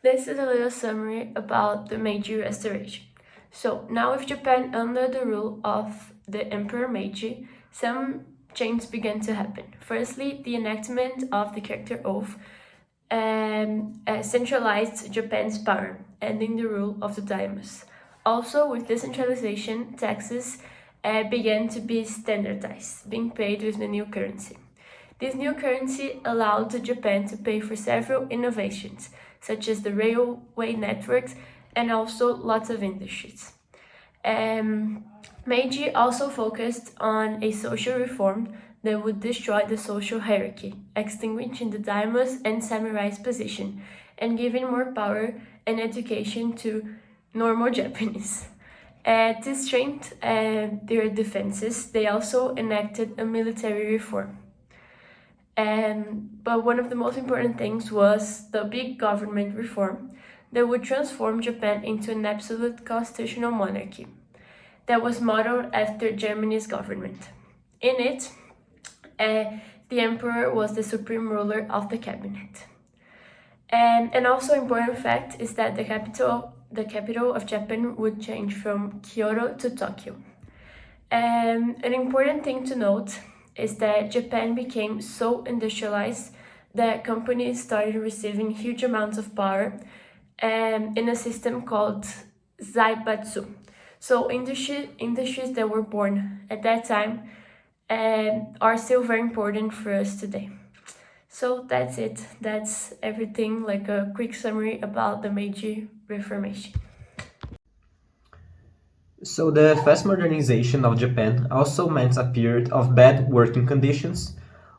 This is a little summary about the Meiji Restoration. So, now with Japan under the rule of the Emperor Meiji, some changes began to happen. Firstly, the enactment of the character oath centralized Japan's power, ending the rule of the daimyos. Also, with decentralization, taxes began to be standardized, being paid with the new currency. This new currency allowed Japan to pay for several innovations, such as the railway networks and also lots of industries. Um, Meiji also focused on a social reform that would destroy the social hierarchy, extinguishing the daimyos and samurai's position, and giving more power and education to normal Japanese. To strengthen their defenses, they also enacted a military reform. But one of the most important things was the big government reform that would transform Japan into an absolute constitutional monarchy that was modeled after Germany's government. In it, the emperor was the supreme ruler of the cabinet. And also important fact is that the capital of Japan would change from Kyoto to Tokyo. An important thing to note is that Japan became so industrialized that companies started receiving huge amounts of power in a system called Zaibatsu. So industries that were born at that time are still very important for us today. So that's it. That's everything, like a quick summary about the Meiji Reformation. So the fast modernization of Japan also meant a period of bad working conditions,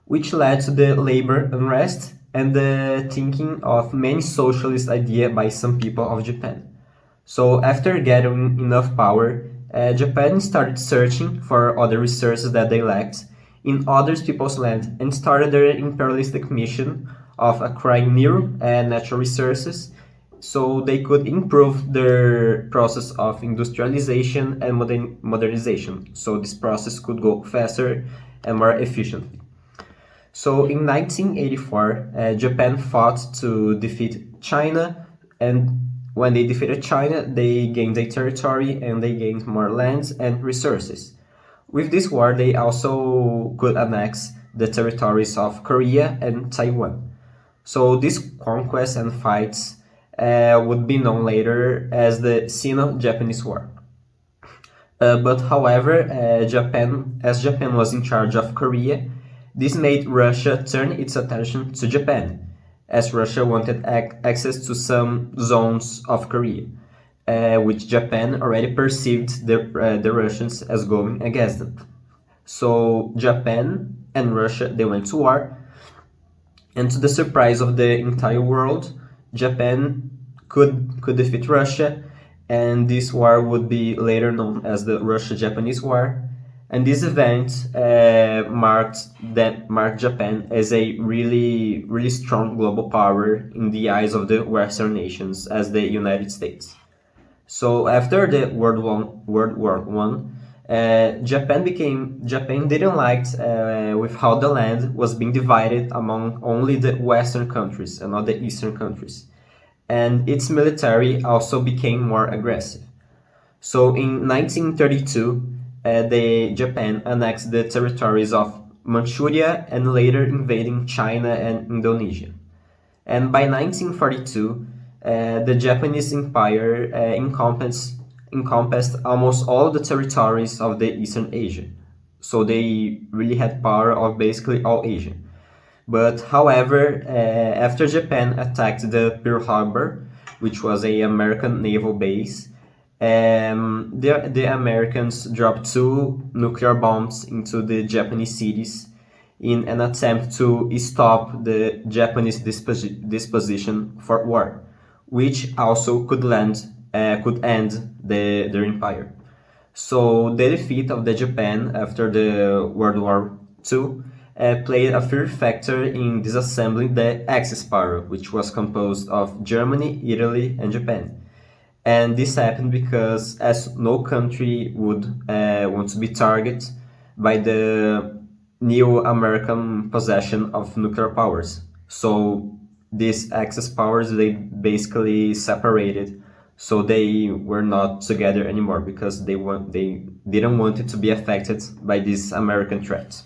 which led to the labor unrest and the thinking of many socialist ideas by some people of Japan. So after getting enough power, Japan started searching for other resources that they lacked in other people's land and started their imperialistic mission of acquiring new natural resources so they could improve their process of industrialization and modernization. So this process could go faster and more efficiently. So in 1984, Japan fought to defeat China, and when they defeated China, they gained a territory and they gained more lands and resources. With this war, they also could annex the territories of Korea and Taiwan. So these conquests and fights would be known later as the Sino-Japanese War. But however, Japan was in charge of Korea, this made Russia turn its attention to Japan, as Russia wanted access to some zones of Korea, which Japan already perceived the Russians as going against them. So Japan and Russia, they went to war, and to the surprise of the entire world, Japan could defeat Russia, and this war would be later known as the Russia-Japanese War. And this event marked Japan as a really strong global power in the eyes of the Western nations, as the United States. So after the World War One, Japan didn't like with how the land was being divided among only the Western countries and not the Eastern countries, and its military also became more aggressive. So in 1932, the Japan annexed the territories of Manchuria and later invading China and Indonesia. And by 1942, the Japanese Empire encompassed almost all the territories of the Eastern Asia. So they really had power of basically all Asia. But however, after Japan attacked the Pearl Harbor, which was a American naval base, the Americans dropped two nuclear bombs into the Japanese cities in an attempt to stop the Japanese disposition for war, which also could end their empire. So the defeat of the Japan after the World War II played a fear factor in disassembling the Axis power, which was composed of Germany, Italy, and Japan. And this happened because as no country would want to be targeted by the new American possession of nuclear powers. So these Axis powers, they basically separated, so they were not together anymore because they didn't want it to be affected by these American threats.